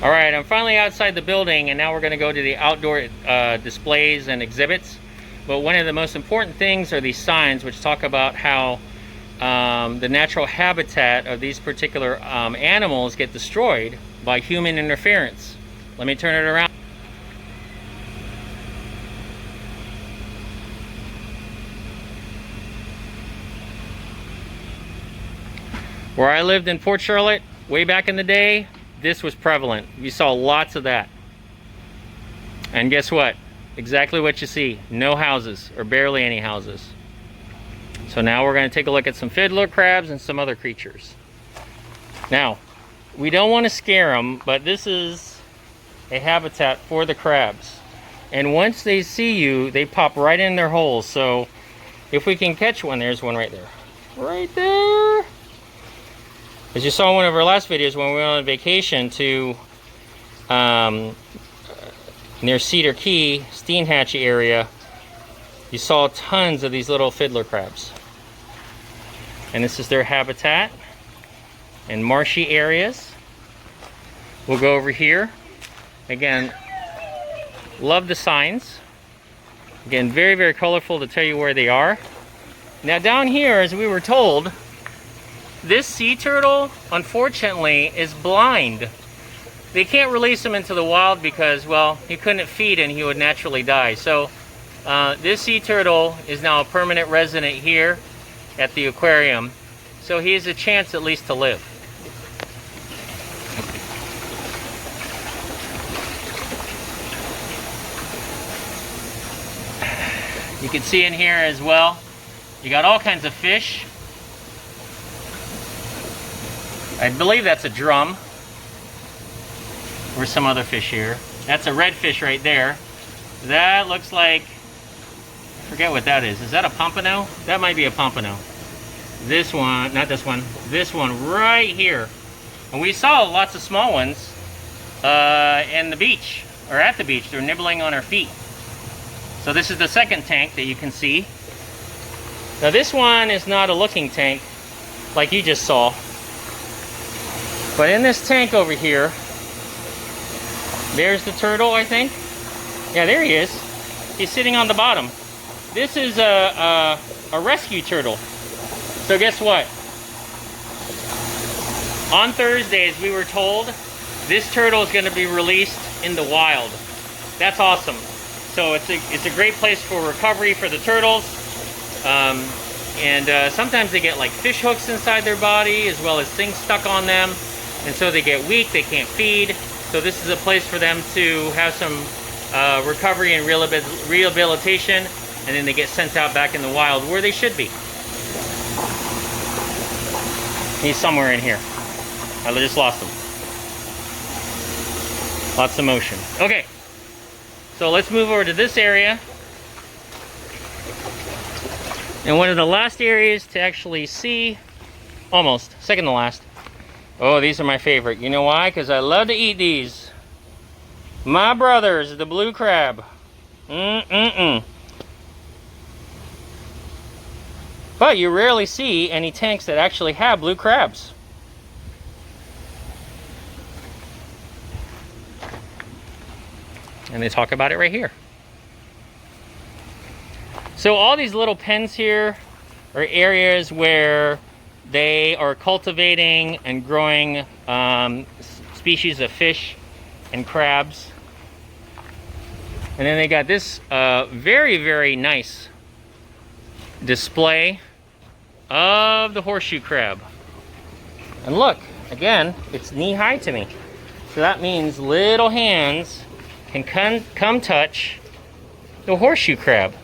All right, I'm finally outside the building, and now we're going to go to the outdoor displays and exhibits. But one of the most important things are these signs, which talk about how the natural habitat of these particular animals get destroyed by human interference. Let me turn it around. Where I lived in Port Charlotte, way back in the day, this was prevalent. You saw lots of that. And guess what? Exactly what you see. No houses, or barely any houses. So now we're going to take a look at some fiddler crabs and some other creatures. Now, we don't want to scare them, but this is a habitat for the crabs. And once they see you, they pop right in their holes. So if we can catch one, there's one right there. Right there! As you saw in one of our last videos when we went on vacation to near Cedar Key, Steenhatchee area, you saw tons of these little fiddler crabs. And this is their habitat in marshy areas. We'll go over here. Again, love the signs. Again, very, very colorful to tell you where they are. Now down here, as we were told, this sea turtle, unfortunately, is blind. They can't release him into the wild because, well, he couldn't feed and he would naturally die. So this sea turtle is now a permanent resident here at the aquarium. So he has a chance at least to live. You can see in here as well, you got all kinds of fish. I believe that's a drum. Or some other fish here. That's a redfish right there. That looks like, I forget what that is. Is that a pompano? That might be a pompano. This one, not this one, this one right here. And we saw lots of small ones in the beach, or at the beach. They're nibbling on our feet. So this is the second tank that you can see. Now this one is not a looking tank like you just saw. But in this tank over here, there's the turtle, I think. Yeah, there he is. He's sitting on the bottom. This is a rescue turtle. So guess what? On Thursdays, we were told this turtle is going to be released in the wild. That's awesome. So it's a great place for recovery for the turtles. Sometimes they get like fish hooks inside their body, as well as things stuck on them. And so they get weak, they can't feed. So this is a place for them to have some recovery and rehabilitation, and then they get sent out back in the wild where they should be. He's somewhere in here. I just lost him. Lots of motion. Okay, so let's move over to this area. And one of the last areas to actually see, almost, second to last. Oh, these are my favorite. You know why? Because I love to eat these. My brothers, the blue crab. But you rarely see any tanks that actually have blue crabs. And they talk about it right here. So all these little pens here are areas where they are cultivating and growing species of fish and crabs. And then they got this very, very nice display of the horseshoe crab. And look, again, it's knee-high to me. So that means little hands can come touch the horseshoe crab.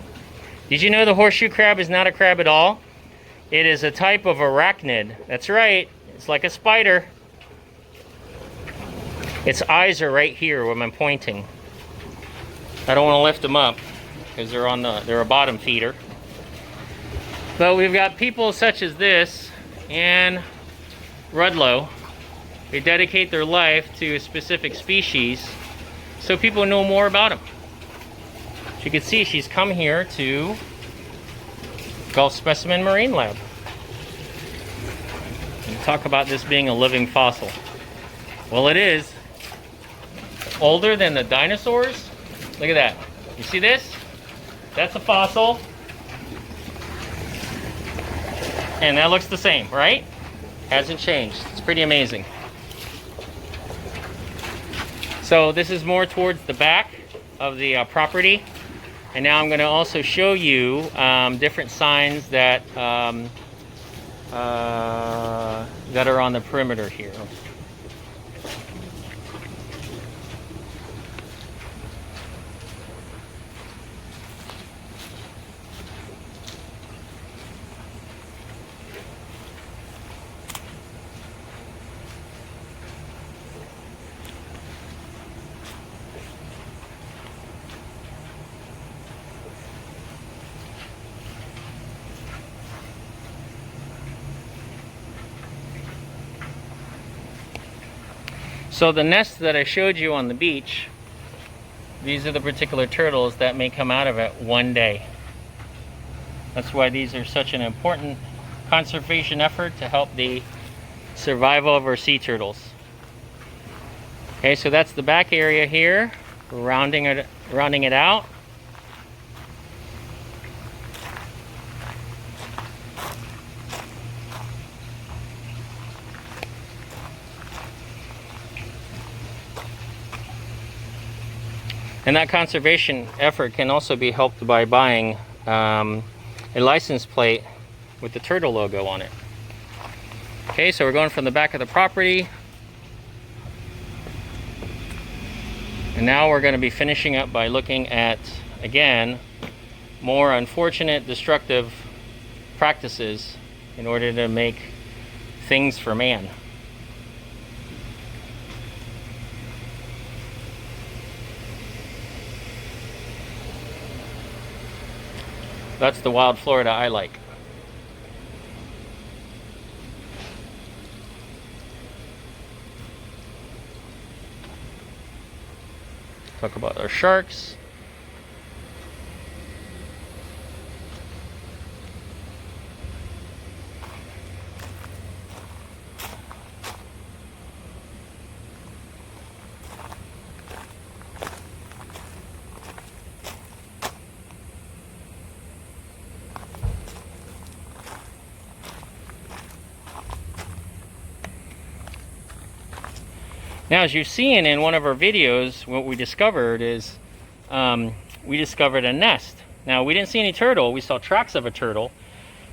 Did you know the horseshoe crab is not a crab at all? It is a type of arachnid. That's right. It's like a spider. Its eyes are right here where I'm pointing. I don't want to lift them up because they're a bottom feeder. But we've got people such as this and Rudlow. They dedicate their life to a specific species so people know more about them. As you can see, she's come here to Gulf Specimen Marine Lab. And talk about this being a living fossil. Well, it is. older than the dinosaurs. Look at that. You see this? That's a fossil. And that looks the same, right? Hasn't changed. It's pretty amazing. So this is more towards the back of the property. And now I'm going to also show you different signs that that are on the perimeter here. So the nests that I showed you on the beach, these are the particular turtles that may come out of it one day. That's why these are such an important conservation effort to help the survival of our sea turtles. Okay, so that's the back area here. We're rounding it out. And that conservation effort can also be helped by buying a license plate with the turtle logo on it. Okay, so we're going from the back of the property. And now we're going to be finishing up by looking at, again, more unfortunate, destructive practices in order to make things for man. That's the wild Florida I like. Talk about our sharks. Now, as you've seen in one of our videos, what we discovered is we discovered a nest. Now, we didn't see any turtle. We saw tracks of a turtle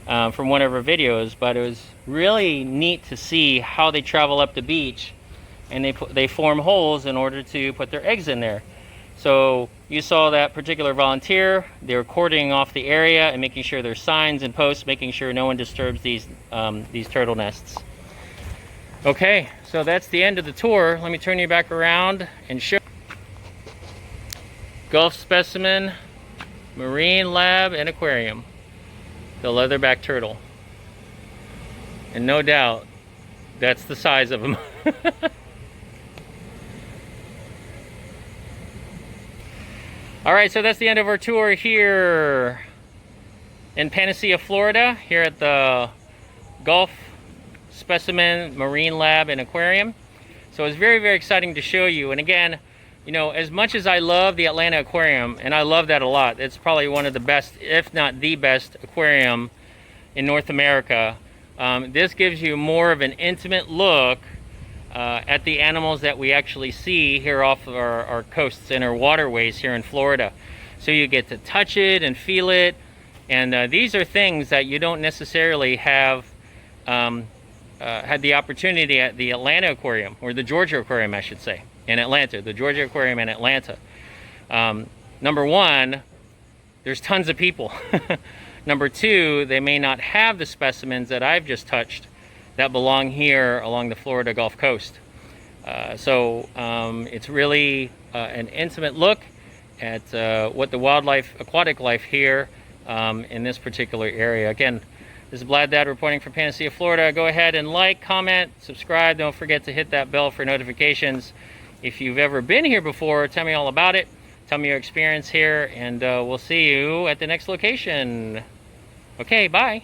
from one of our videos, but it was really neat to see how they travel up the beach, and they form holes in order to put their eggs in there. So you saw that particular volunteer. They were cordoning off the area and making sure there's signs and posts, making sure no one disturbs these turtle nests. Okay, so that's the end of the tour. Let me turn you back around and show Gulf Specimen, Marine Lab, and Aquarium. The leatherback turtle. And no doubt, that's the size of them. Alright, so that's the end of our tour here in Panacea, Florida, here at the Gulf Specimen, Marine Lab, and Aquarium. So it's very, very exciting to show you. And again, you know, as much as I love the Atlanta Aquarium, and I love that a lot, it's probably one of the best, if not the best, aquarium in North America. This gives you more of an intimate look at the animals that we actually see here off of our coasts and our waterways here in Florida. So you get to touch it and feel it. And these are things that you don't necessarily have had the opportunity at the Atlanta Aquarium, or the Georgia Aquarium, I should say, in Atlanta, the Georgia Aquarium in Atlanta. Number one, there's tons of people. Number two, they may not have the specimens that I've just touched that belong here along the Florida Gulf Coast. So it's really an intimate look at what the wildlife, aquatic life here in this particular area. Again, this is Blad Dad reporting from Panacea, Florida. Go ahead and like, comment, subscribe. Don't forget to hit that bell for notifications. If you've ever been here before, tell me all about it. Tell me your experience here, and we'll see you at the next location. Okay, bye.